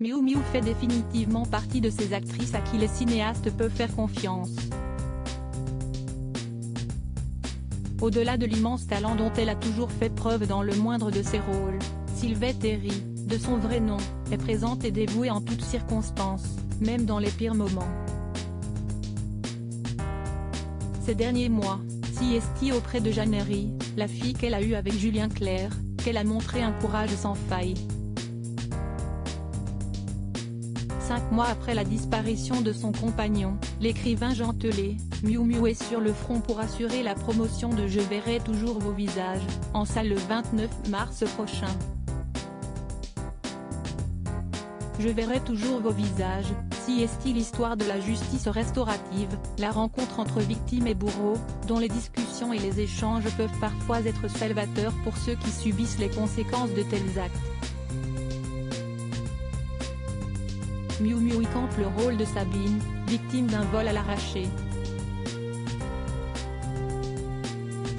Miu Miu fait définitivement partie de ces actrices à qui les cinéastes peuvent faire confiance. Au-delà de l'immense talent dont elle a toujours fait preuve dans le moindre de ses rôles, Sylvette Terry, de son vrai nom, est présente et dévouée en toutes circonstances, même dans les pires moments. Ces derniers mois, si estie auprès de Jeannery, la fille qu'elle a eue avec Julien Clerc, qu'elle a montré un courage sans faille. 5 mois après la disparition de son compagnon, l'écrivain Jean Telet, Miu Miu est sur le front pour assurer la promotion de Je verrai toujours vos visages, en salle le 29 mars prochain. Je verrai toujours vos visages, si est-il l'histoire de la justice restaurative, la rencontre entre victimes et bourreaux, dont les discussions et les échanges peuvent parfois être salvateurs pour ceux qui subissent les conséquences de tels actes. Miu Miu y campe le rôle de Sabine, victime d'un vol à l'arraché.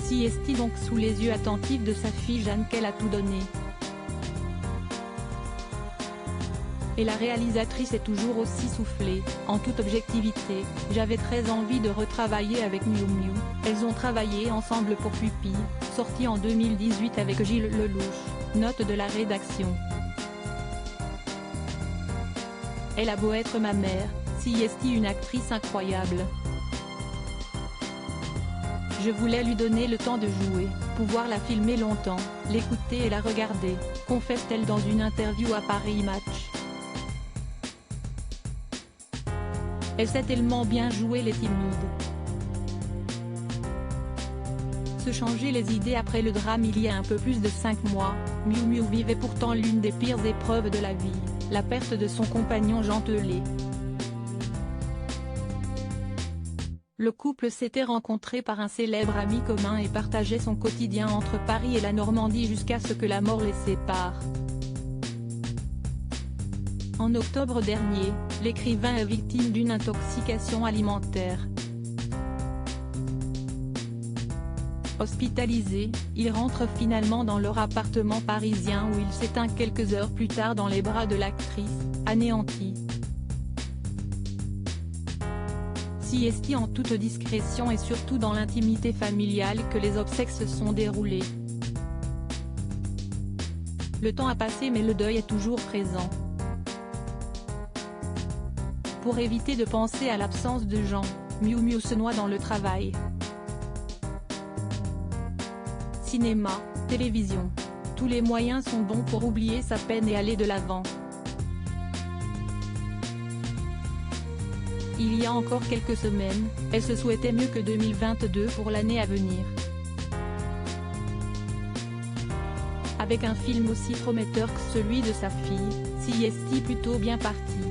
Si est-il donc sous les yeux attentifs de sa fille Jeanne qu'elle a tout donné. Et la réalisatrice est toujours aussi soufflée, en toute objectivité. J'avais très envie de retravailler avec Miu Miu. Elles ont travaillé ensemble pour Pupille, sorti en 2018 avec Gilles Lelouch, note de la rédaction. Elle a beau être ma mère, si est-il une actrice incroyable. Je voulais lui donner le temps de jouer, pouvoir la filmer longtemps, l'écouter et la regarder, confesse-t-elle dans une interview à Paris Match. Elle sait tellement bien jouer les timides. Se changer les idées après le drame il y a un peu plus de 5 mois, Miu Miu vivait pourtant l'une des pires épreuves de la vie, la perte de son compagnon Jean Telet. Le couple s'était rencontré par un célèbre ami commun et partageait son quotidien entre Paris et la Normandie jusqu'à ce que la mort les sépare. En octobre dernier, l'écrivain est victime d'une intoxication alimentaire. Hospitalisé, il rentre finalement dans leur appartement parisien où il s'éteint quelques heures plus tard dans les bras de l'actrice, anéantie. Si est-il en toute discrétion et surtout dans l'intimité familiale que les obsèques se sont déroulées. Le temps a passé mais le deuil est toujours présent. Pour éviter de penser à l'absence de Jean, Miu Miu se noie dans le travail. Cinéma, télévision. Tous les moyens sont bons pour oublier sa peine et aller de l'avant. Il y a encore quelques semaines, elle se souhaitait mieux que 2022 pour l'année à venir. Avec un film aussi prometteur que celui de sa fille, si est-il plutôt bien parti.